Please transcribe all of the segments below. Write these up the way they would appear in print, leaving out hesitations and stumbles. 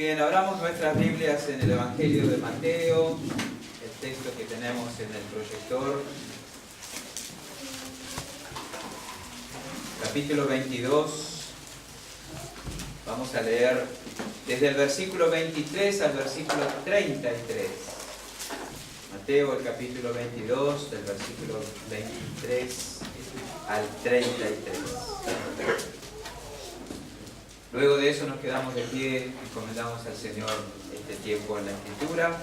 Bien, abramos nuestras Biblias en el Evangelio de Mateo, el texto que tenemos en el proyector. Capítulo 22. Vamos a leer desde el versículo 23 al versículo 33. Mateo, el capítulo 22, del versículo 23 al 33. Luego de eso nos quedamos de pie y encomendamos al Señor este tiempo en la Escritura.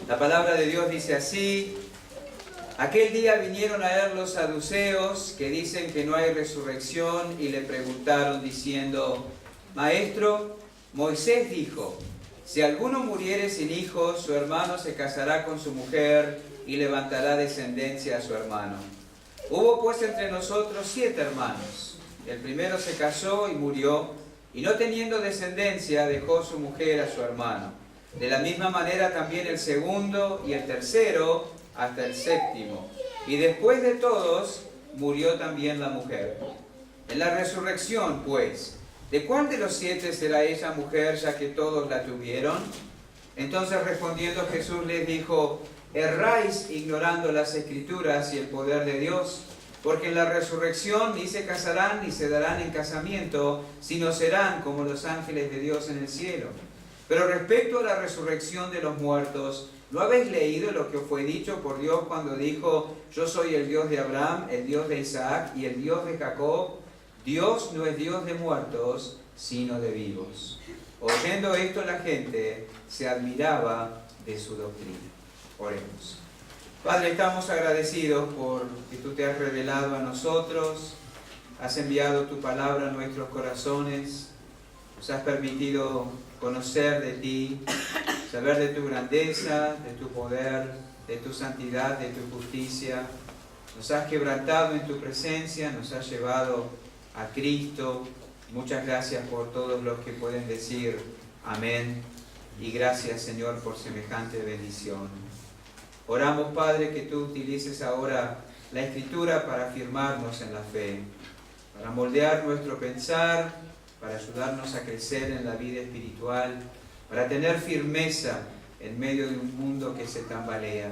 La palabra de Dios dice así: aquel día vinieron a él los saduceos, que dicen que no hay resurrección, y le preguntaron diciendo: Maestro, Moisés dijo, si alguno muriere sin hijos, su hermano se casará con su mujer y levantará descendencia a su hermano. Hubo pues entre nosotros 7 hermanos. El primero se casó y murió, y no teniendo descendencia dejó su mujer a su hermano. De la misma manera también el segundo y el tercero hasta el séptimo. Y después de todos murió también la mujer. En la resurrección, pues, ¿de cuál de los 7 será esa mujer, ya que todos la tuvieron? Entonces respondiendo Jesús les dijo: erráis ignorando las Escrituras y el poder de Dios, porque en la resurrección ni se casarán ni se darán en casamiento, sino serán como los ángeles de Dios en el cielo. Pero respecto a la resurrección de los muertos, ¿no habéis leído lo que os fue dicho por Dios cuando dijo: yo soy el Dios de Abraham, el Dios de Isaac y el Dios de Jacob? Dios no es Dios de muertos, sino de vivos. Oyendo esto, la gente se admiraba de su doctrina. Oremos. Padre, estamos agradecidos por que tú te has revelado a nosotros, has enviado tu palabra a nuestros corazones, nos has permitido conocer de ti, saber de tu grandeza, de tu poder, de tu santidad, de tu justicia. Nos has quebrantado en tu presencia, nos has llevado a Cristo. Muchas gracias por todos los que pueden decir amén, y gracias, Señor, por semejante bendición. Oramos, Padre, que tú utilices ahora la Escritura para afirmarnos en la fe, para moldear nuestro pensar, para ayudarnos a crecer en la vida espiritual, para tener firmeza en medio de un mundo que se tambalea.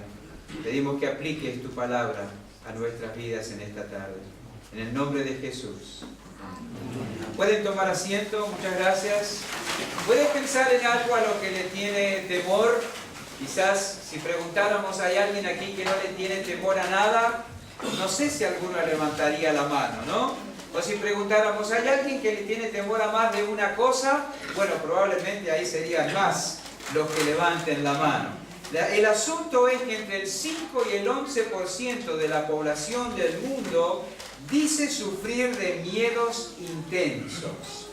Pedimos que apliques tu palabra a nuestras vidas en esta tarde. En el nombre de Jesús. Pueden tomar asiento, muchas gracias. ¿Puede pensar en algo a lo que le tiene temor? Quizás si preguntáramos, ¿hay alguien aquí que no le tiene temor a nada? No sé si alguno levantaría la mano, ¿no? O si preguntáramos, ¿hay alguien que le tiene temor a más de una cosa? Bueno, probablemente ahí serían más los que levanten la mano. El asunto es que entre el 5 y el 11% de la población del mundo dice sufrir de miedos intensos.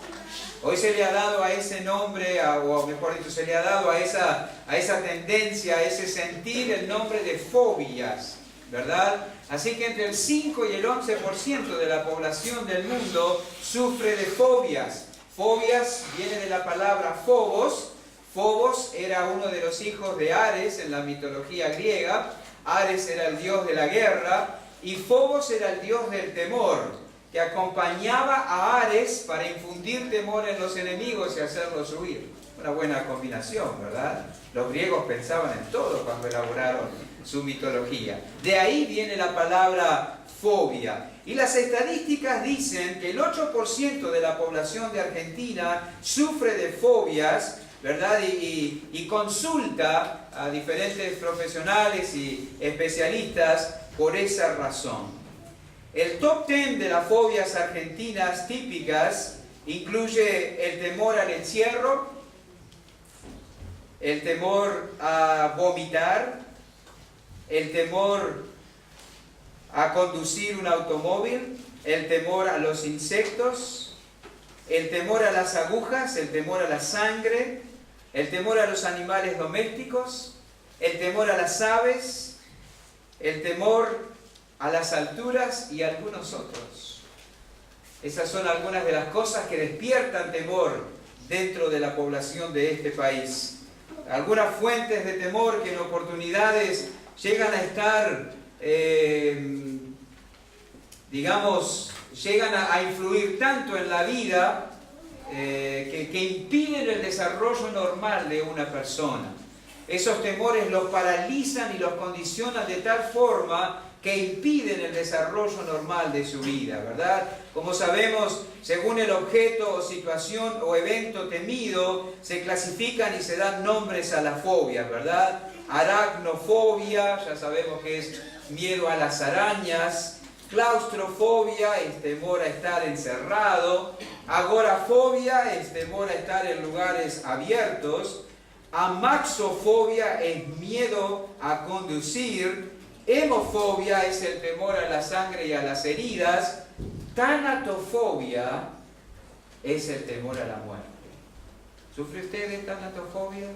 Hoy se le ha dado a ese nombre, o mejor dicho, se le ha dado a esa tendencia, a ese sentir, el nombre de fobias, ¿verdad? Así que entre el 5 y el 11% de la población del mundo sufre de fobias. Fobias viene de la palabra phobos. Phobos era uno de los hijos de Ares en la mitología griega. Ares era el dios de la guerra y Phobos era el dios del temor, que acompañaba a Ares para infundir temor en los enemigos y hacerlos huir. Una buena combinación, ¿verdad? Los griegos pensaban en todo cuando elaboraron su mitología. De ahí viene la palabra fobia. Y las estadísticas dicen que el 8% de la población de Argentina sufre de fobias, ¿verdad? Y consulta a diferentes profesionales y especialistas por esa razón. El top 10 de las fobias argentinas típicas incluye el temor al encierro, el temor a vomitar, el temor a conducir un automóvil, el temor a los insectos, el temor a las agujas, el temor a la sangre, el temor a los animales domésticos, el temor a las aves, el temor a las alturas y algunos otros. Esas son algunas de las cosas que despiertan temor dentro de la población de este país. Algunas fuentes de temor que en oportunidades llegan a estar, llegan a influir tanto en la vida que impiden el desarrollo normal de una persona. Esos temores los paralizan y los condicionan de tal forma que impiden el desarrollo normal de su vida, ¿verdad? Como sabemos, según el objeto o situación o evento temido, se clasifican y se dan nombres a las fobias, ¿verdad? Aracnofobia, ya sabemos que es miedo a las arañas. Claustrofobia es temor a estar encerrado. Agorafobia es temor a estar en lugares abiertos. Amaxofobia es miedo a conducir. Hemofobia es el temor a la sangre y a las heridas. Tanatofobia es el temor a la muerte. ¿Sufre usted de tanatofobia?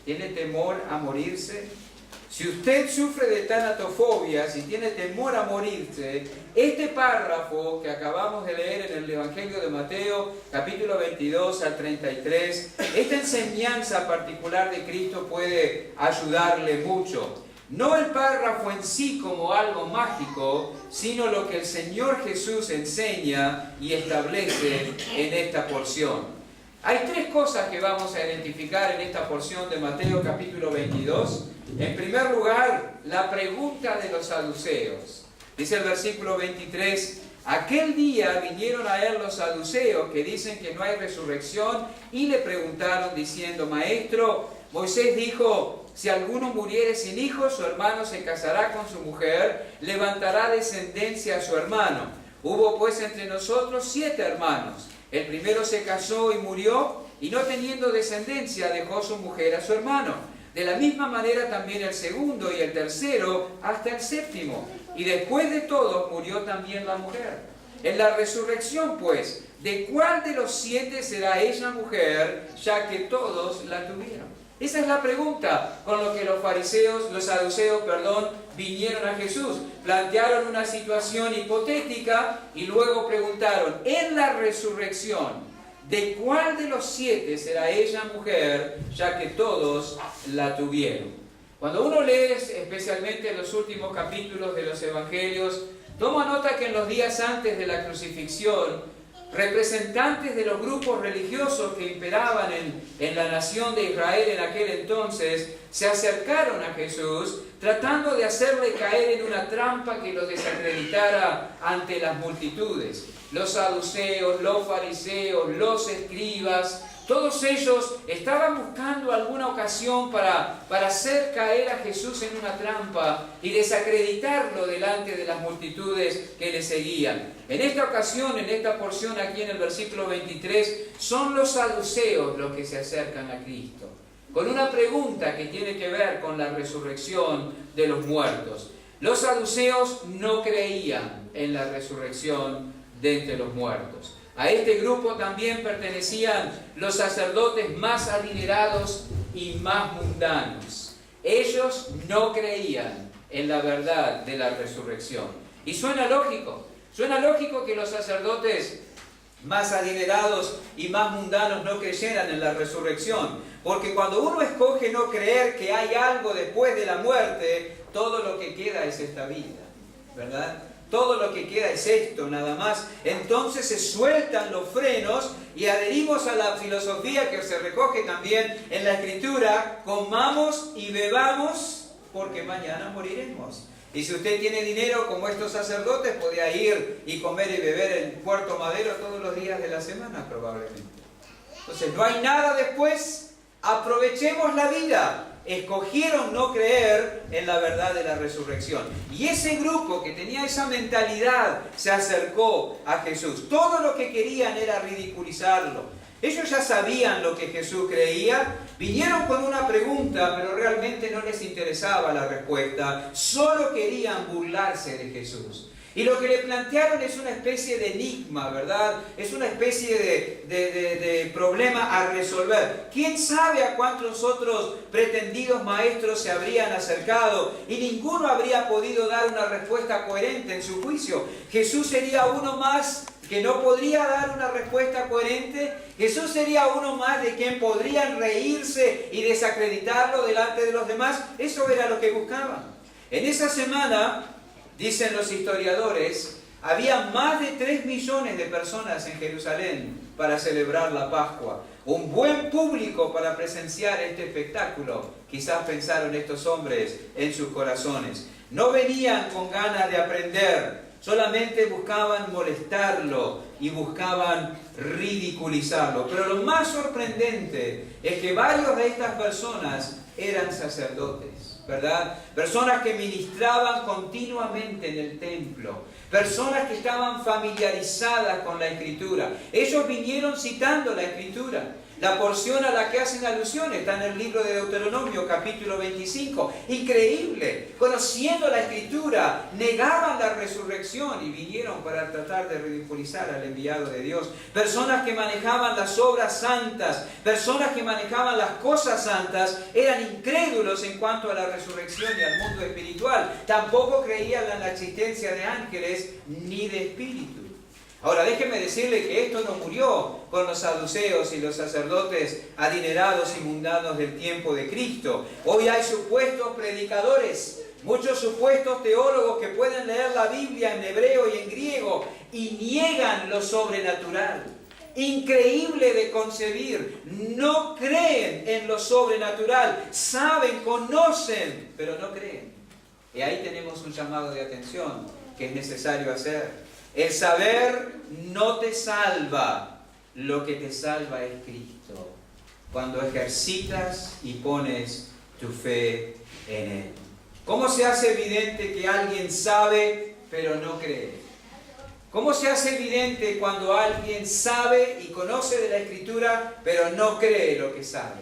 ¿Tiene temor a morirse? Si usted sufre de tanatofobia, si tiene temor a morirse, este párrafo que acabamos de leer en el Evangelio de Mateo, capítulo 22 al 33, esta enseñanza particular de Cristo puede ayudarle mucho. No el párrafo en sí como algo mágico, sino lo que el Señor Jesús enseña y establece en esta porción. Hay tres cosas que vamos a identificar en esta porción de Mateo capítulo 22. En primer lugar, la pregunta de los saduceos. Dice el versículo 23, aquel día vinieron a él los saduceos que dicen que no hay resurrección y le preguntaron diciendo, Maestro, Moisés dijo, si alguno muriere sin hijos, su hermano se casará con su mujer, levantará descendencia a su hermano. Hubo pues entre nosotros 7 hermanos. El primero se casó y murió, y no teniendo descendencia dejó su mujer a su hermano. De la misma manera también el segundo y el tercero hasta el séptimo. Y después de todos murió también la mujer. En la resurrección, pues, ¿de cuál de los 7 será ella mujer, ya que todos la tuvieron? Esa es la pregunta con lo que los saduceos, vinieron a Jesús. Plantearon una situación hipotética y luego preguntaron, en la resurrección, ¿de cuál de los 7 será ella mujer, ya que todos la tuvieron? Cuando uno lee especialmente los últimos capítulos de los Evangelios, toma nota que en los días antes de la crucifixión, representantes de los grupos religiosos que imperaban en la nación de Israel en aquel entonces, se acercaron a Jesús tratando de hacerle caer en una trampa que lo desacreditara ante las multitudes. Los saduceos, los fariseos, los escribas, todos ellos estaban buscando alguna ocasión para hacer caer a Jesús en una trampa y desacreditarlo delante de las multitudes que le seguían. En esta ocasión, en esta porción aquí en el versículo 23, son los saduceos los que se acercan a Cristo, con una pregunta que tiene que ver con la resurrección de los muertos. Los saduceos no creían en la resurrección de entre los muertos. A este grupo también pertenecían los sacerdotes más adinerados y más mundanos. Ellos no creían en la verdad de la resurrección. Y suena lógico que los sacerdotes más adinerados y más mundanos no creyeran en la resurrección. Porque cuando uno escoge no creer que hay algo después de la muerte, todo lo que queda es esta vida, ¿verdad? Todo lo que queda es esto, nada más. Entonces se sueltan los frenos y adherimos a la filosofía que se recoge también en la Escritura: comamos y bebamos porque mañana moriremos. Y si usted tiene dinero como estos sacerdotes, podría ir y comer y beber en Puerto Madero todos los días de la semana probablemente. Entonces no hay nada después, aprovechemos la vida. Escogieron no creer en la verdad de la resurrección. Y ese grupo que tenía esa mentalidad se acercó a Jesús. Todo lo que querían era ridiculizarlo. Ellos ya sabían lo que Jesús creía, vinieron con una pregunta, pero realmente no les interesaba la respuesta. Solo querían burlarse de Jesús. Y lo que le plantearon es una especie de enigma, ¿verdad? Es una especie de problema a resolver. ¿Quién sabe a cuántos otros pretendidos maestros se habrían acercado? Y ninguno habría podido dar una respuesta coherente en su juicio. Jesús sería uno más que no podría dar una respuesta coherente. Jesús sería uno más de quien podrían reírse y desacreditarlo delante de los demás. Eso era lo que buscaban. En esa semana, dicen los historiadores, había más de 3 millones de personas en Jerusalén para celebrar la Pascua. Un buen público para presenciar este espectáculo, quizás pensaron estos hombres en sus corazones. No venían con ganas de aprender, solamente buscaban molestarlo y buscaban ridiculizarlo. Pero lo más sorprendente es que varios de estas personas eran sacerdotes, ¿verdad? Personas que ministraban continuamente en el templo, personas que estaban familiarizadas con la Escritura. Ellos vinieron citando la Escritura. La porción a la que hacen alusión está en el libro de Deuteronomio, capítulo 25. Increíble. Conociendo la Escritura, negaban la resurrección y vinieron para tratar de ridiculizar al enviado de Dios. Personas que manejaban las obras santas, personas que manejaban las cosas santas, eran incrédulos en cuanto a la resurrección y al mundo espiritual. Tampoco creían en la existencia de ángeles ni de espíritus. Ahora, déjenme decirle que esto no murió con los saduceos y los sacerdotes adinerados y mundanos del tiempo de Cristo. Hoy hay supuestos predicadores, muchos supuestos teólogos que pueden leer la Biblia en hebreo y en griego y niegan lo sobrenatural. Increíble de concebir, no creen en lo sobrenatural, saben, conocen, pero no creen. Y ahí tenemos un llamado de atención que es necesario hacer. El saber no te salva, lo que te salva es Cristo. Cuando ejercitas y pones tu fe en Él. ¿Cómo se hace evidente que alguien sabe pero no cree? ¿Cómo se hace evidente cuando alguien sabe y conoce de la Escritura pero no cree lo que sabe?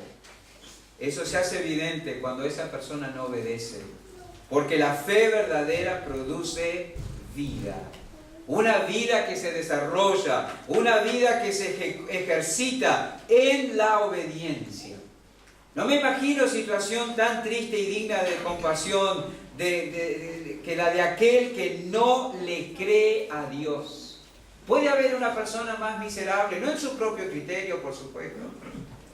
Eso se hace evidente cuando esa persona no obedece. Porque la fe verdadera produce vida. Una vida que se desarrolla, una vida que se ejercita en la obediencia. No me imagino situación tan triste y digna de compasión que la de aquel que no le cree a Dios. Puede haber una persona más miserable, no en su propio criterio, por supuesto,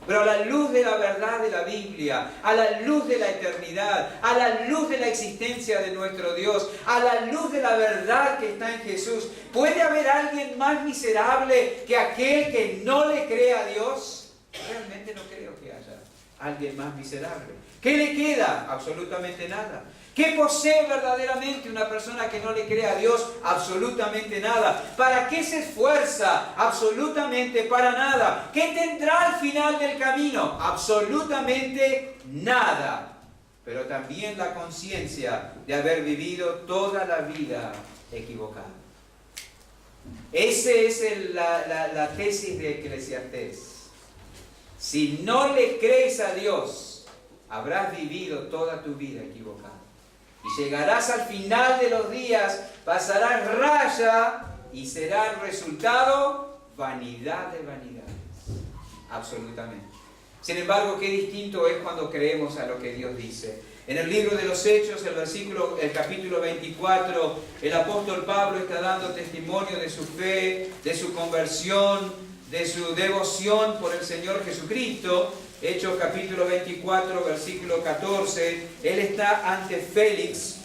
pero a la luz de la verdad de la Biblia, a la luz de la eternidad, a la luz de la existencia de nuestro Dios, a la luz de la verdad que está en Jesús, ¿puede haber alguien más miserable que aquel que no le cree a Dios? Realmente no creo que haya alguien más miserable. ¿Qué le queda? Absolutamente nada. ¿Qué posee verdaderamente una persona que no le cree a Dios? Absolutamente nada. ¿Para qué se esfuerza? Absolutamente para nada. ¿Qué tendrá al final del camino? Absolutamente nada. Pero también la conciencia de haber vivido toda la vida equivocada. Esa es la tesis de Eclesiastés. Si no le crees a Dios, habrás vivido toda tu vida equivocada. Y llegarás al final de los días, pasarás raya y será el resultado vanidad de vanidades. Absolutamente. Sin embargo, qué distinto es cuando creemos a lo que Dios dice. En el libro de los Hechos, el capítulo 24, el apóstol Pablo está dando testimonio de su fe, de su conversión, de su devoción por el Señor Jesucristo. Hechos capítulo 24, versículo 14, él está ante Félix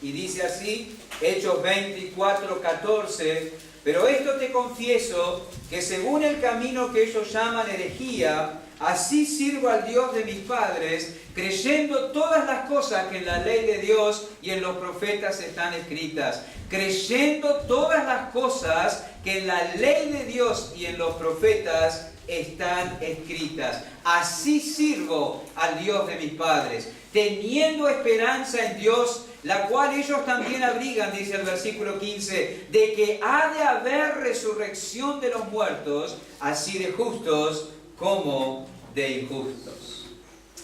y dice así, Hechos 24, 14, pero esto te confieso, que según el camino que ellos llaman herejía, así sirvo al Dios de mis padres, creyendo todas las cosas que en la ley de Dios y en los profetas están escritas. Creyendo todas las cosas que en la ley de Dios y en los profetas están escritas. Así sirvo al Dios de mis padres, teniendo esperanza en Dios, la cual ellos también abrigan, dice el versículo 15, de que ha de haber resurrección de los muertos, así de justos como de injustos.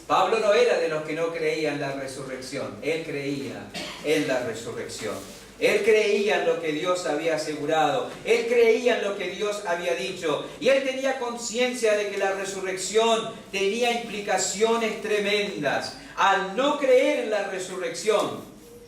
Pablo no era de los que no creían en la resurrección, él creía en la resurrección. Él creía en lo que Dios había asegurado. Él creía en lo que Dios había dicho. Y él tenía conciencia de que la resurrección tenía implicaciones tremendas. Al no creer en la resurrección,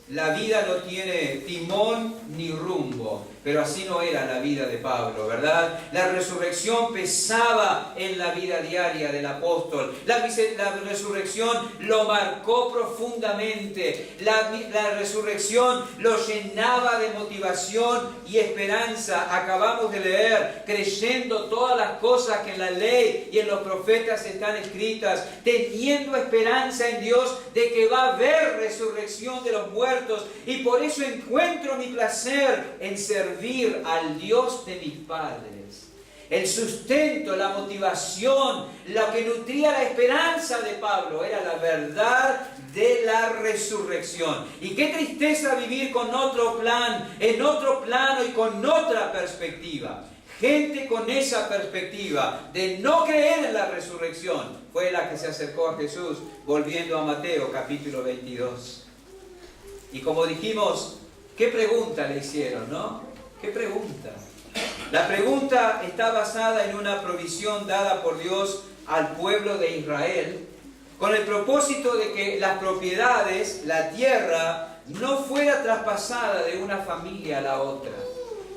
la vida no tiene timón ni rumbo. mismo. Pero así no era la vida de Pablo, ¿verdad? La resurrección pesaba en la vida diaria del apóstol. La resurrección lo marcó profundamente. La resurrección lo llenaba de motivación y esperanza. Acabamos de leer, creyendo todas las cosas que en la ley y en los profetas están escritas, teniendo esperanza en Dios de que va a haber resurrección de los muertos, y por eso encuentro mi placer en servir al Dios de mis padres. El sustento, la motivación, lo que nutría la esperanza de Pablo era la verdad de la resurrección. Y qué tristeza vivir con otro plan, en otro plano y con otra perspectiva. Gente con esa perspectiva de no creer en la resurrección fue la que se acercó a Jesús, volviendo a Mateo capítulo 22. Y como dijimos, ¿qué pregunta le hicieron, no? ¿Qué pregunta? La pregunta está basada en una provisión dada por Dios al pueblo de Israel, con el propósito de que las propiedades, la tierra, no fuera traspasada de una familia a la otra.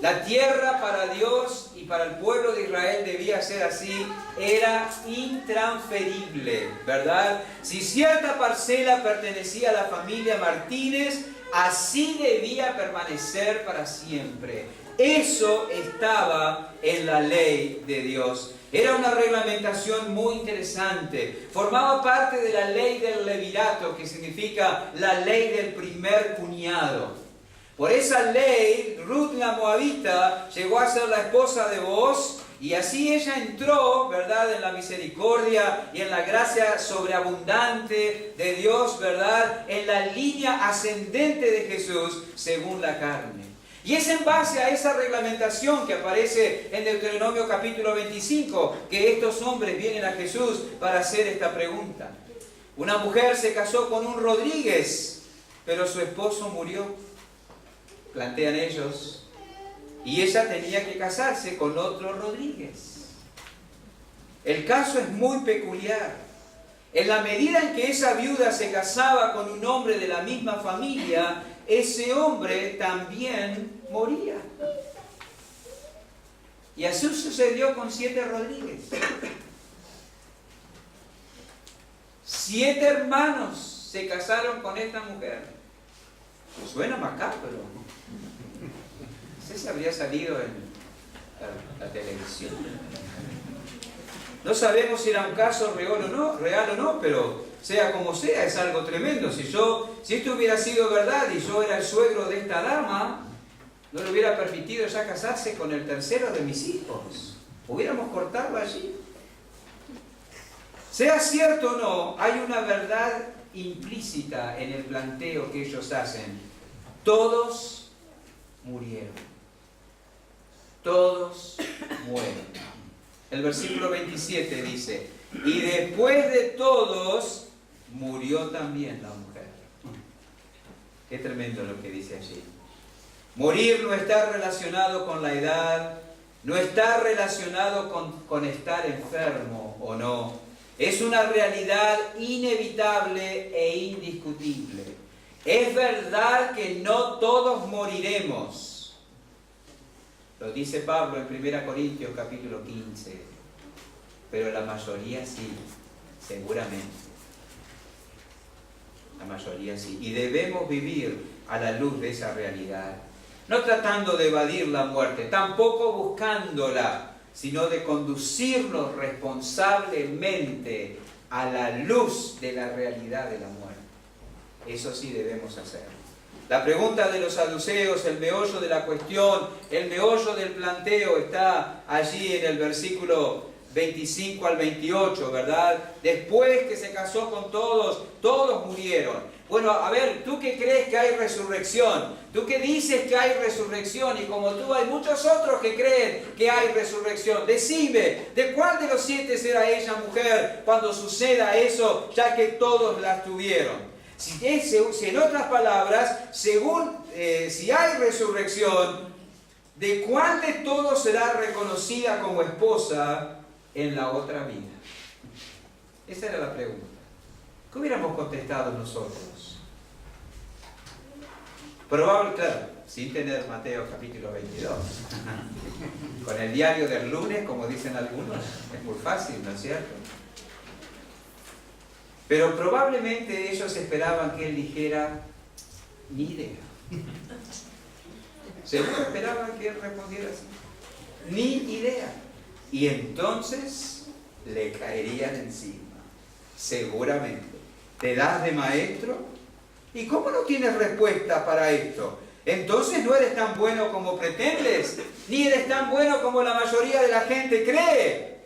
La tierra para Dios y para el pueblo de Israel debía ser así, era intransferible, ¿verdad? Si cierta parcela pertenecía a la familia Martínez, así debía permanecer para siempre. Eso estaba en la ley de Dios. Era una reglamentación muy interesante. Formaba parte de la ley del levirato, que significa la ley del primer cuñado. Por esa ley, Ruth la Moabita llegó a ser la esposa de Booz, y así ella entró, ¿verdad?, en la misericordia y en la gracia sobreabundante de Dios, ¿verdad?, en la línea ascendente de Jesús según la carne. Y es en base a esa reglamentación que aparece en Deuteronomio capítulo 25 que estos hombres vienen a Jesús para hacer esta pregunta. Una mujer se casó con un Rodríguez, pero su esposo murió. Plantean ellos, y ella tenía que casarse con otro Rodríguez. El caso es muy peculiar. En la medida en que esa viuda se casaba con un hombre de la misma familia, ese hombre también moría. Y así sucedió con 7 Rodríguez. 7 hermanos se casaron con esta mujer. Suena macabro. Se habría salido en la televisión. No sabemos si era un caso real o no, pero sea como sea, es algo tremendo. Si esto hubiera sido verdad y yo era el suegro de esta dama, no le hubiera permitido ya casarse con el tercero de mis hijos. Hubiéramos cortado allí. Sea cierto o no, hay una verdad implícita en el planteo que ellos hacen. Todos murieron. Todos mueren. El versículo 27 dice, y después de todos murió también la mujer. Qué tremendo lo que dice allí. Morir no está relacionado con la edad, no está relacionado con estar enfermo o no. Es una realidad inevitable e indiscutible. Es verdad que no todos moriremos. Lo dice Pablo en 1 Corintios capítulo 15. Pero la mayoría sí, seguramente. La mayoría sí. Y debemos vivir a la luz de esa realidad. No tratando de evadir la muerte, tampoco buscándola, sino de conducirnos responsablemente a la luz de la realidad de la muerte. Eso sí debemos hacer. La pregunta de los saduceos, el meollo de la cuestión, el meollo del planteo está allí en el versículo 25 al 28, ¿verdad? Después que se casó con todos, todos murieron. Bueno, a ver, ¿tú qué crees que hay resurrección? ¿Tú qué dices que hay resurrección? Y como tú, hay muchos otros que creen que hay resurrección. Decime, ¿de cuál de los 7 será ella mujer cuando suceda eso, ya que todos la tuvieron? Si en otras palabras, si hay resurrección, ¿de cuál de todos será reconocida como esposa en la otra vida? Esa era la pregunta. ¿Qué hubiéramos contestado nosotros? Claro, sin tener Mateo capítulo 22. Con el diario del lunes, como dicen algunos, es muy fácil, ¿no es cierto? Pero probablemente ellos esperaban que él dijera, ni idea. Seguro esperaban que él respondiera así, ni idea. Y entonces le caerían encima, seguramente. ¿Te das de maestro? ¿Y cómo no tienes respuesta para esto? Entonces no eres tan bueno como pretendes, ni eres tan bueno como la mayoría de la gente cree.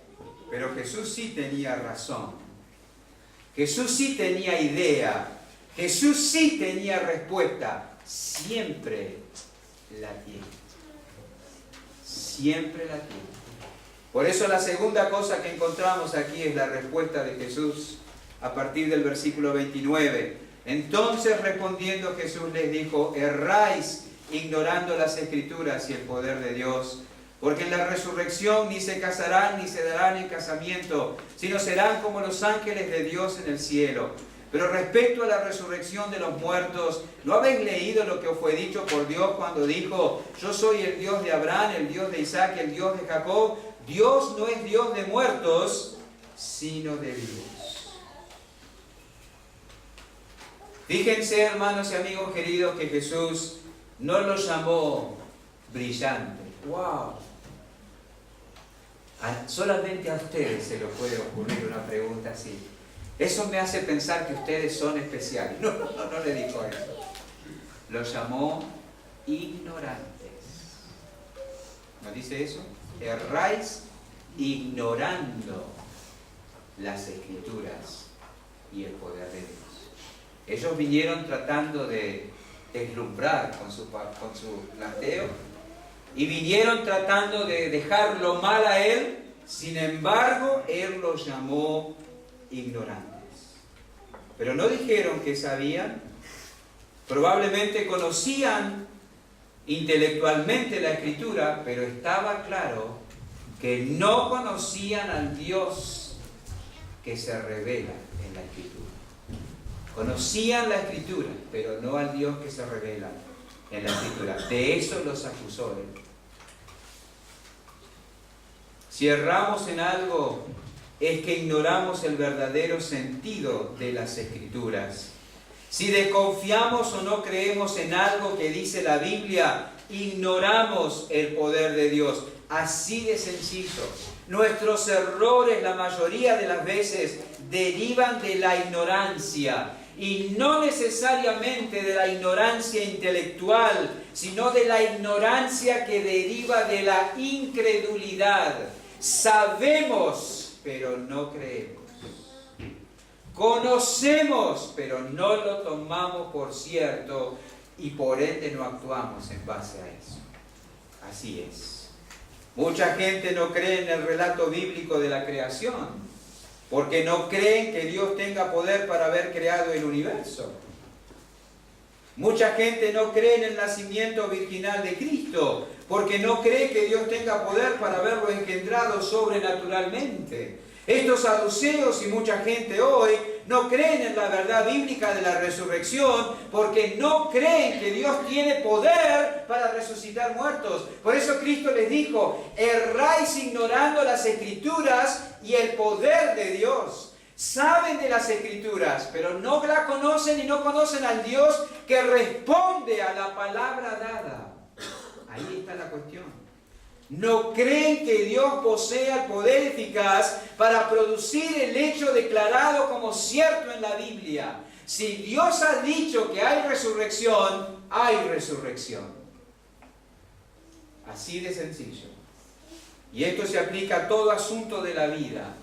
Pero Jesús sí tenía razón. Jesús sí tenía idea. Jesús sí tenía respuesta. Siempre la tiene. Siempre la tiene. Por eso la segunda cosa que encontramos aquí es la respuesta de Jesús a partir del versículo 29. Entonces respondiendo Jesús les dijo, erráis ignorando las Escrituras y el poder de Dios, porque en la resurrección ni se casarán ni se darán en casamiento, sino serán como los ángeles de Dios en el cielo. Pero respecto a la resurrección de los muertos, ¿no habéis leído lo que os fue dicho por Dios cuando dijo, yo soy el Dios de Abraham, el Dios de Isaac, el Dios de Jacob? Dios no es Dios de muertos, sino de vivos. Fíjense, hermanos y amigos queridos, que Jesús no los llamó brillante. ¡Wow! Solamente a ustedes se les puede ocurrir una pregunta así. Eso me hace pensar que ustedes son especiales. No le dijo eso. Los llamó ignorantes. ¿No dice eso? Erráis ignorando las Escrituras y el poder de Dios. Ellos vinieron tratando de deslumbrar con su planteo y vinieron tratando de dejarlo mal a él. Sin embargo, él los llamó ignorantes. Pero no dijeron que sabían. Probablemente conocían intelectualmente la Escritura, pero estaba claro que no conocían al Dios que se revela en la Escritura. Conocían la Escritura, pero no al Dios que se revela en la Escritura. De eso los acusó él. Si erramos en algo, es que ignoramos el verdadero sentido de las Escrituras. Si desconfiamos o no creemos en algo que dice la Biblia, ignoramos el poder de Dios. Así de sencillo. Nuestros errores, la mayoría de las veces, derivan de la ignorancia. Y no necesariamente de la ignorancia intelectual, sino de la ignorancia que deriva de la incredulidad. Sabemos, pero no creemos. Conocemos, pero no lo tomamos por cierto y por ende no actuamos en base a eso. Así es. Mucha gente no cree en el relato bíblico de la creación, porque no creen que Dios tenga poder para haber creado el universo. Mucha gente no cree en el nacimiento virginal de Cristo, porque no cree que Dios tenga poder para haberlo engendrado sobrenaturalmente. Estos saduceos y mucha gente hoy no creen en la verdad bíblica de la resurrección porque no creen que Dios tiene poder para resucitar muertos. Por eso Cristo les dijo, erráis ignorando las Escrituras y el poder de Dios. Saben de las Escrituras, pero no la conocen y no conocen al Dios que responde a la palabra dada. Ahí está la cuestión. No creen que Dios posea el poder eficaz para producir el hecho declarado como cierto en la Biblia. Si Dios ha dicho que hay resurrección, hay resurrección. Así de sencillo. Y esto se aplica a todo asunto de la vida.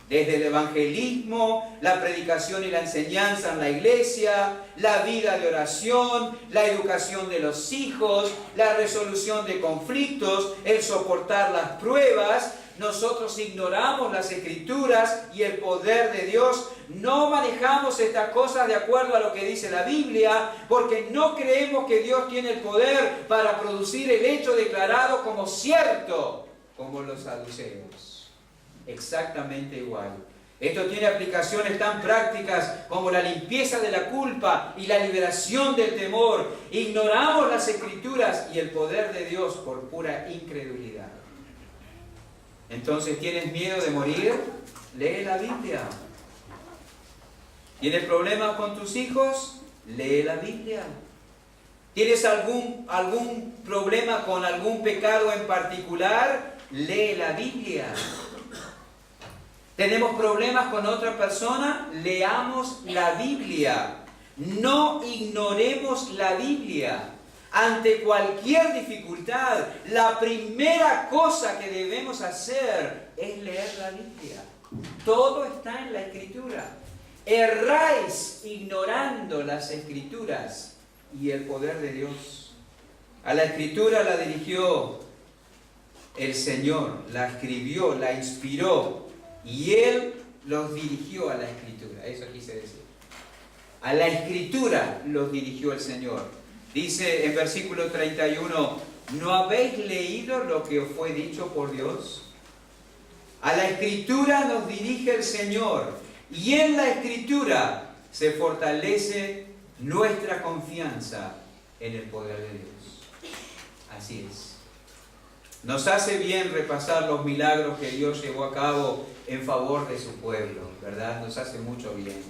Desde el evangelismo, la predicación y la enseñanza en la iglesia, la vida de oración, la educación de los hijos, la resolución de conflictos, el soportar las pruebas. Nosotros ignoramos las Escrituras y el poder de Dios. No manejamos estas cosas de acuerdo a lo que dice la Biblia, porque no creemos que Dios tiene el poder para producir el hecho declarado como cierto, como los saduceos. Exactamente igual. Esto tiene aplicaciones tan prácticas como la limpieza de la culpa y la liberación del temor. Ignoramos las Escrituras y el poder de Dios por pura incredulidad. Entonces, ¿tienes miedo de morir? Lee la Biblia. ¿Tienes problemas con tus hijos? Lee la Biblia. ¿Tienes algún problema con algún pecado en particular? Lee la Biblia. ¿Tenemos problemas con otra persona? Leamos la Biblia. No ignoremos la Biblia. Ante cualquier dificultad, la primera cosa que debemos hacer es leer la Biblia. Todo está en la Escritura. Erráis ignorando las Escrituras y el poder de Dios. A la Escritura la dirigió el Señor, la escribió, la inspiró. Y Él los dirigió a la Escritura. Eso quise decir. A la Escritura los dirigió el Señor. Dice en versículo 31, ¿no habéis leído lo que os fue dicho por Dios? A la Escritura nos dirige el Señor. Y en la Escritura se fortalece nuestra confianza en el poder de Dios. Así es. Nos hace bien repasar los milagros que Dios llevó a cabo en favor de su pueblo, ¿verdad? Nos hace mucho bien.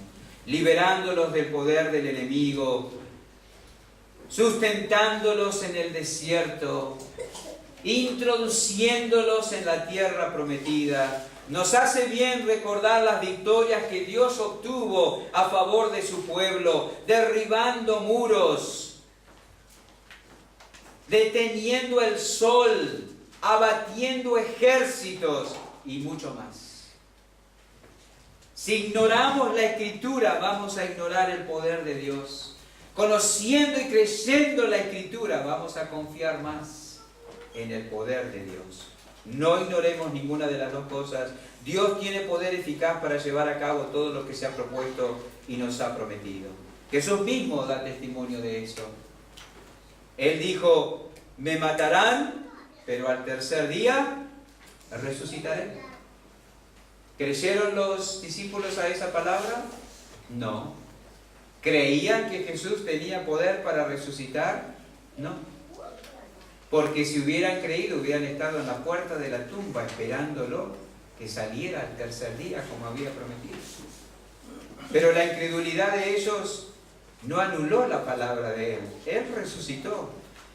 Liberándolos del poder del enemigo, sustentándolos en el desierto, introduciéndolos en la tierra prometida. Nos hace bien recordar las victorias que Dios obtuvo a favor de su pueblo, derribando muros, deteniendo el sol, abatiendo ejércitos y mucho más. Si ignoramos la Escritura, vamos a ignorar el poder de Dios. Conociendo y creyendo la Escritura, vamos a confiar más en el poder de Dios. No ignoremos ninguna de las dos cosas. Dios tiene poder eficaz para llevar a cabo todo lo que se ha propuesto y nos ha prometido. Jesús mismo da testimonio de eso. Él dijo, me matarán, pero al tercer día resucitaré. ¿Creyeron los discípulos a esa palabra? No. ¿Creían que Jesús tenía poder para resucitar? No. Porque si hubieran creído, hubieran estado en la puerta de la tumba esperándolo que saliera al tercer día como había prometido. Pero la incredulidad de ellos no anuló la palabra de Él. Él resucitó.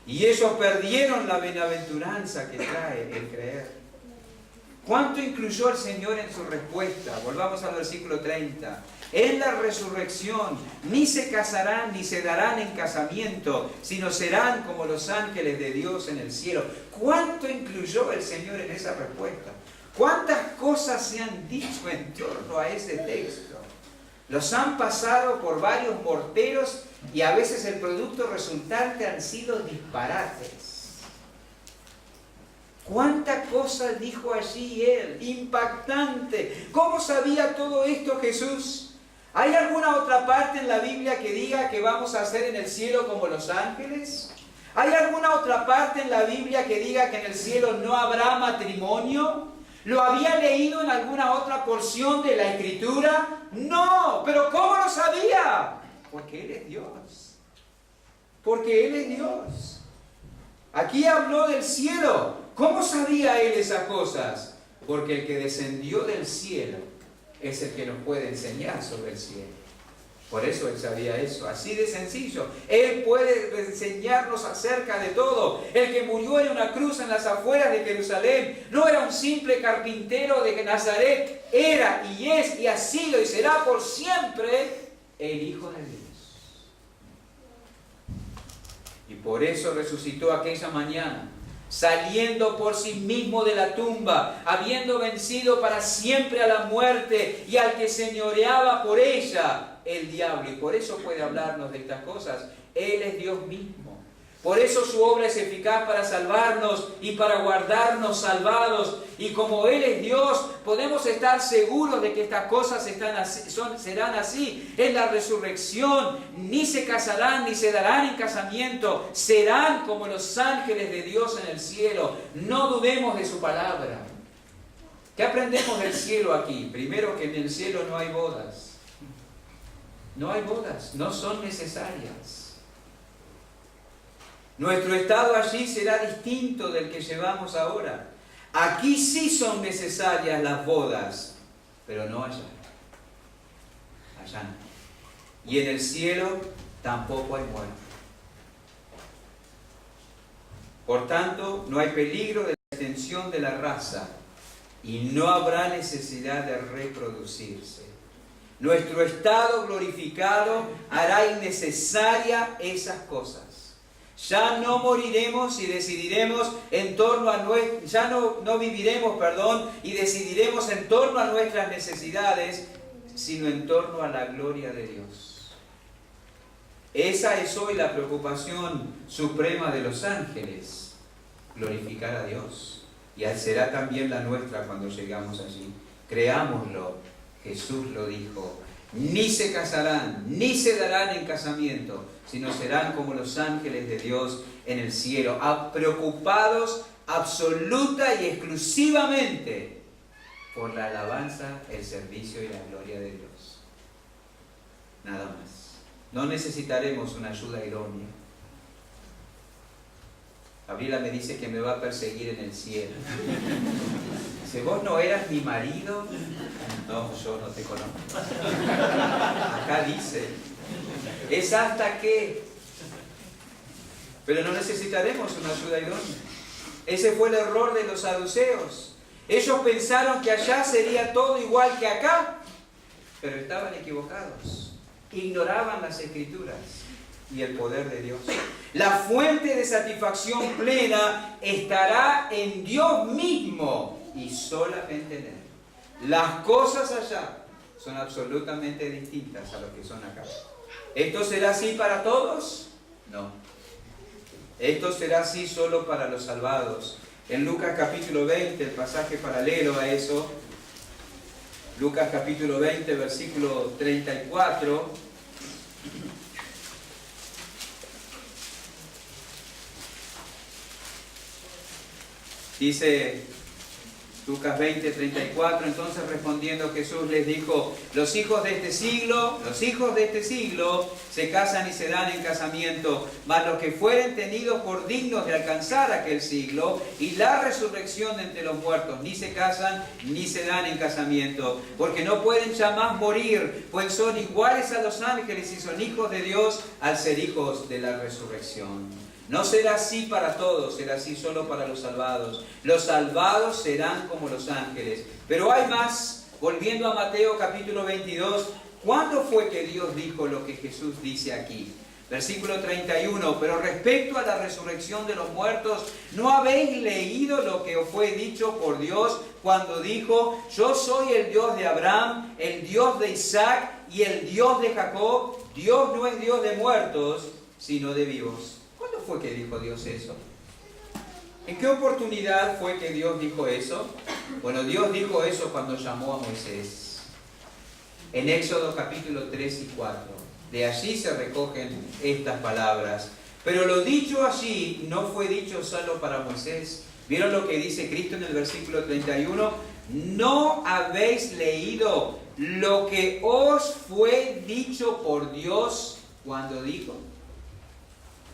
Y ellos perdieron la bienaventuranza que trae el creer. ¿Cuánto incluyó el Señor en su respuesta? Volvamos al versículo 30. En la resurrección ni se casarán ni se darán en casamiento, sino serán como los ángeles de Dios en el cielo. ¿Cuánto incluyó el Señor en esa respuesta? ¿Cuántas cosas se han dicho en torno a ese texto? Los han pasado por varios morteros y a veces el producto resultante han sido disparates. ¿Cuántas cosas dijo allí Él? Impactante. ¿Cómo sabía todo esto Jesús? ¿Hay alguna otra parte en la Biblia que diga que vamos a ser en el cielo como los ángeles? ¿Hay alguna otra parte en la Biblia que diga que en el cielo no habrá matrimonio? ¿Lo había leído en alguna otra porción de la Escritura? No, pero ¿cómo lo sabía? Porque Él es Dios. Porque Él es Dios. Aquí habló del cielo. ¿Cómo sabía Él esas cosas? Porque el que descendió del cielo es el que nos puede enseñar sobre el cielo. Por eso Él sabía eso, así de sencillo. Él puede enseñarnos acerca de todo. El que murió en una cruz en las afueras de Jerusalén no era un simple carpintero de Nazaret, era y es y ha sido y será por siempre el Hijo de Dios. Y por eso resucitó aquella mañana, saliendo por sí mismo de la tumba, habiendo vencido para siempre a la muerte y al que señoreaba por ella, el diablo. Y por eso puede hablarnos de estas cosas. Él es Dios mismo. Por eso su obra es eficaz para salvarnos y para guardarnos salvados. Y como Él es Dios, podemos estar seguros de que estas cosas serán así. En la resurrección ni se casarán ni se darán en casamiento. Serán como los ángeles de Dios en el cielo. No dudemos de su palabra. ¿Qué aprendemos del cielo aquí? Primero, que en el cielo no hay bodas. No hay bodas, no son necesarias. Nuestro estado allí será distinto del que llevamos ahora. Aquí sí son necesarias las bodas, pero no allá. Allá no. Y en el cielo tampoco hay muerte. Por tanto, no hay peligro de la extensión de la raza y no habrá necesidad de reproducirse. Nuestro estado glorificado hará innecesaria esas cosas. Ya no moriremos y decidiremos en torno a no viviremos, y decidiremos en torno a nuestras necesidades, sino en torno a la gloria de Dios. Esa es hoy la preocupación suprema de los ángeles, glorificar a Dios. Y será también la nuestra cuando llegamos allí. Creámoslo, Jesús lo dijo. Ni se casarán, ni se darán en casamiento, sino serán como los ángeles de Dios en el cielo, preocupados absoluta y exclusivamente por la alabanza, el servicio y la gloria de Dios. Nada más. No necesitaremos una ayuda idónea. Gabriela me dice que me va a perseguir en el cielo. Dice, ¿vos no eras mi marido? No, yo no te conozco. Acá dice, es hasta que. Pero no necesitaremos una ayuda idónea. Ese fue el error de los saduceos. Ellos pensaron que allá sería todo igual que acá, pero estaban equivocados. Ignoraban las Escrituras y el poder de Dios. La fuente de satisfacción plena estará en Dios mismo y solamente en Él. Las cosas allá son absolutamente distintas a lo que son acá. ¿Esto será así para todos? No. Esto será así solo para los salvados. En Lucas capítulo 20, el pasaje paralelo a eso, Lucas capítulo 20, versículo 34, dice Lucas 20, 34, entonces respondiendo Jesús les dijo, los hijos de este siglo se casan y se dan en casamiento, mas los que fueren tenidos por dignos de alcanzar aquel siglo y la resurrección de entre los muertos, ni se casan ni se dan en casamiento, porque no pueden ya más morir, pues son iguales a los ángeles y son hijos de Dios al ser hijos de la resurrección. No será así para todos, será así solo para los salvados. Los salvados serán como los ángeles. Pero hay más. Volviendo a Mateo capítulo 22, ¿cuándo fue que Dios dijo lo que Jesús dice aquí? Versículo 31, pero respecto a la resurrección de los muertos, ¿no habéis leído lo que os fue dicho por Dios cuando dijo, yo soy el Dios de Abraham, el Dios de Isaac y el Dios de Jacob? Dios no es Dios de muertos, sino de vivos. ¿Cuándo fue que dijo Dios eso? ¿En qué oportunidad fue que Dios dijo eso? Bueno, Dios dijo eso cuando llamó a Moisés. En Éxodo capítulo 3 y 4. De allí se recogen estas palabras. Pero lo dicho allí no fue dicho solo para Moisés. ¿Vieron lo que dice Cristo en el versículo 31? ¿No habéis leído lo que os fue dicho por Dios cuando dijo?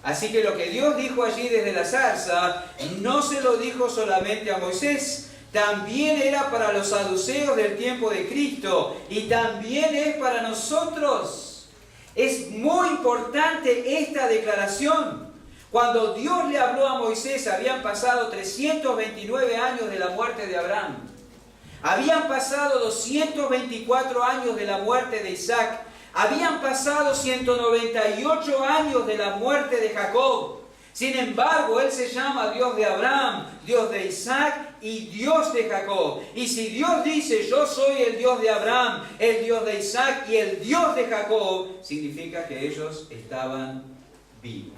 Así que lo que Dios dijo allí desde la zarza, no se lo dijo solamente a Moisés, también era para los saduceos del tiempo de Cristo y también es para nosotros. Es muy importante esta declaración. Cuando Dios le habló a Moisés, habían pasado 329 años de la muerte de Abraham. Habían pasado 224 años de la muerte de Isaac. Habían pasado 198 años de la muerte de Jacob. Sin embargo, Él se llama Dios de Abraham, Dios de Isaac y Dios de Jacob. Y si Dios dice, yo soy el Dios de Abraham, el Dios de Isaac y el Dios de Jacob, significa que ellos estaban vivos.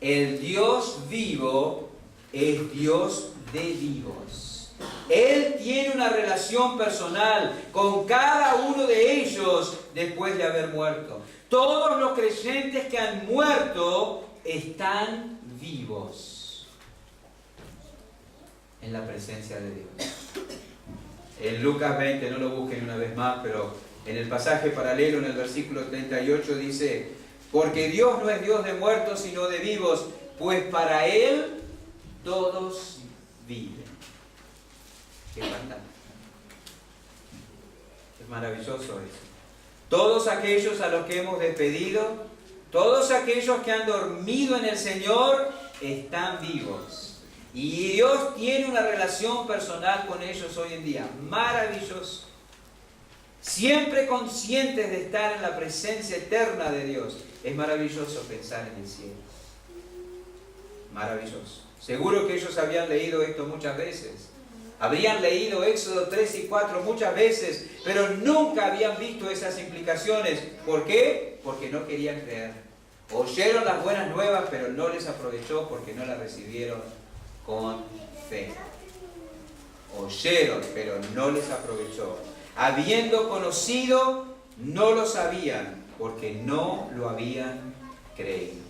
El Dios vivo es Dios de vivos. Él tiene una relación personal con cada uno de ellos después de haber muerto. Todos los creyentes que han muerto están vivos en la presencia de Dios. En Lucas 20, no lo busquen una vez más, pero en el pasaje paralelo, en el versículo 38, dice: porque Dios no es Dios de muertos, sino de vivos, pues para Él todos viven. Qué fantástico. Es maravilloso eso. Todos aquellos a los que hemos despedido, todos aquellos que han dormido en el Señor, están vivos. Y Dios tiene una relación personal con ellos hoy en día. Maravilloso. Siempre conscientes de estar en la presencia eterna de Dios. Es maravilloso pensar en el cielo. Maravilloso. Seguro que ellos habían leído esto muchas veces. Habrían leído Éxodo 3 y 4 muchas veces, pero nunca habían visto esas implicaciones. ¿Por qué? Porque no querían creer. Oyeron las buenas nuevas, pero no les aprovechó porque no las recibieron con fe. Oyeron, pero no les aprovechó. Habiendo conocido, no lo sabían, porque no lo habían creído.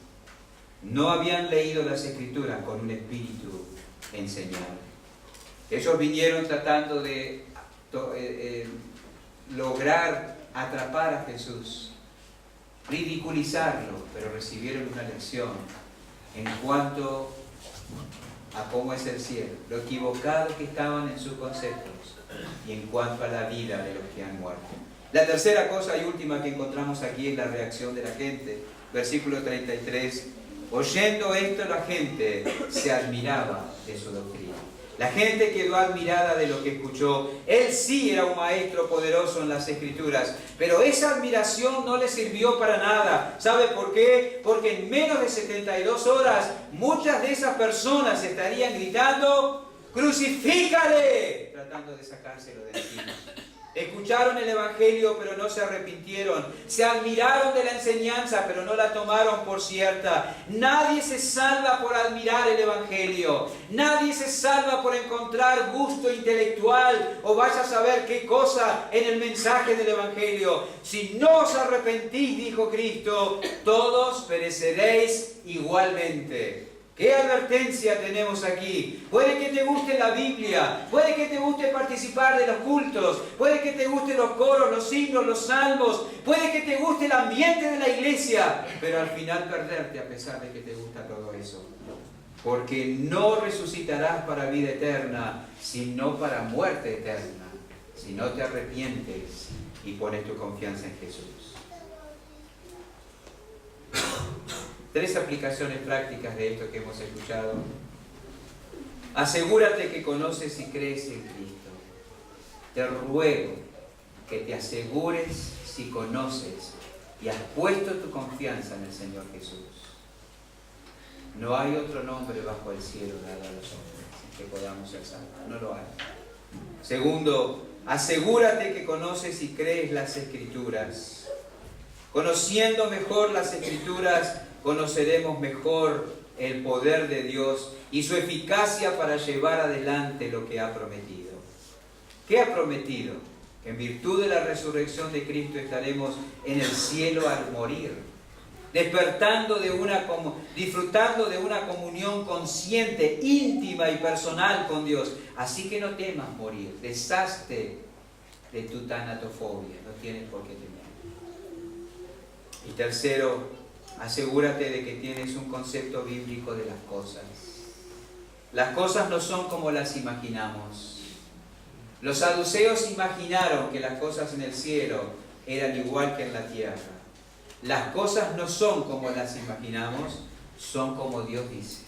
No habían leído las Escrituras con un espíritu enseñable. Ellos vinieron tratando de lograr atrapar a Jesús, ridiculizarlo, pero recibieron una lección en cuanto a cómo es el cielo, lo equivocados que estaban en sus conceptos y en cuanto a la vida de los que han muerto. La tercera cosa y última que encontramos aquí es la reacción de la gente. Versículo 33. Oyendo esto, la gente se admiraba de su doctrina. La gente quedó admirada de lo que escuchó. Él sí era un maestro poderoso en las Escrituras, pero esa admiración no le sirvió para nada. ¿Sabe por qué? Porque en menos de 72 horas muchas de esas personas estarían gritando: ¡crucifícale!, tratando de sacárselo de encima. Escucharon el Evangelio, pero no se arrepintieron. Se admiraron de la enseñanza, pero no la tomaron por cierta. Nadie se salva por admirar el Evangelio. Nadie se salva por encontrar gusto intelectual o vaya a saber qué cosa en el mensaje del Evangelio. Si no os arrepentís, dijo Cristo, todos pereceréis igualmente. ¿Qué advertencia tenemos aquí? Puede que te guste la Biblia, puede que te guste participar de los cultos, puede que te gusten los coros, los himnos, los salmos, puede que te guste el ambiente de la iglesia, pero al final perderte a pesar de que te gusta todo eso. Porque no resucitarás para vida eterna, sino para muerte eterna, si no te arrepientes y pones tu confianza en Jesús. 3 aplicaciones prácticas de esto que hemos escuchado. Asegúrate que conoces y crees en Cristo. Te ruego que te asegures si conoces y has puesto tu confianza en el Señor Jesús. No hay otro nombre bajo el cielo dado a los hombres que podamos ser salvos. No lo hay. Segundo, asegúrate que conoces y crees las Escrituras. Conociendo mejor las Escrituras, conoceremos mejor el poder de Dios y su eficacia para llevar adelante lo que ha prometido. ¿Qué ha prometido? Que en virtud de la resurrección de Cristo estaremos en el cielo al morir, disfrutando de una comunión consciente, íntima y personal con Dios. Así que no temas morir, deshazte de tu tanatofobia, no tienes por qué temer. Y tercero, asegúrate de que tienes un concepto bíblico de las cosas. Las cosas no son como las imaginamos. Los saduceos imaginaron que las cosas en el cielo eran igual que en la tierra. Las cosas no son como las imaginamos, son como Dios dice.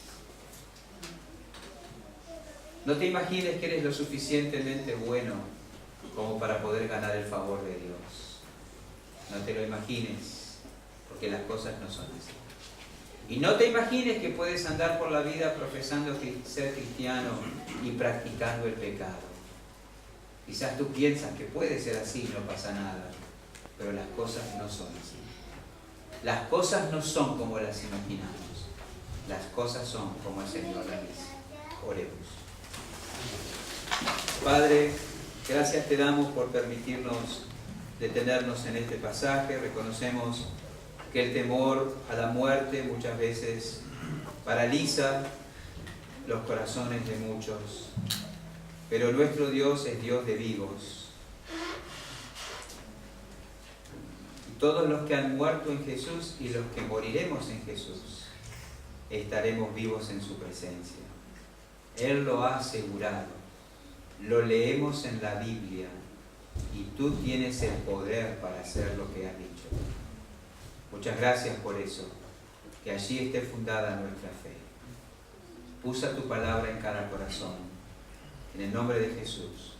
No te imagines que eres lo suficientemente bueno como para poder ganar el favor de Dios. No te lo imagines, porque las cosas no son así. Y no te imagines que puedes andar por la vida profesando ser cristiano y practicando el pecado. Quizás tú piensas que puede ser así, no pasa nada, pero las cosas no son así. Las cosas no son como las imaginamos. Las cosas son como el Señor las dice. Oremos. Padre, gracias te damos por permitirnos detenernos en este pasaje. Reconocemos que el temor a la muerte muchas veces paraliza los corazones de muchos. pero nuestro Dios es Dios de vivos. Y todos los que han muerto en Jesús y los que moriremos en Jesús, estaremos vivos en su presencia. Él lo ha asegurado. Lo leemos en la Biblia y tú tienes el poder para hacer lo que has dicho. Muchas gracias por eso. Que allí esté fundada nuestra fe. Usa tu palabra en cada corazón. En el nombre de Jesús.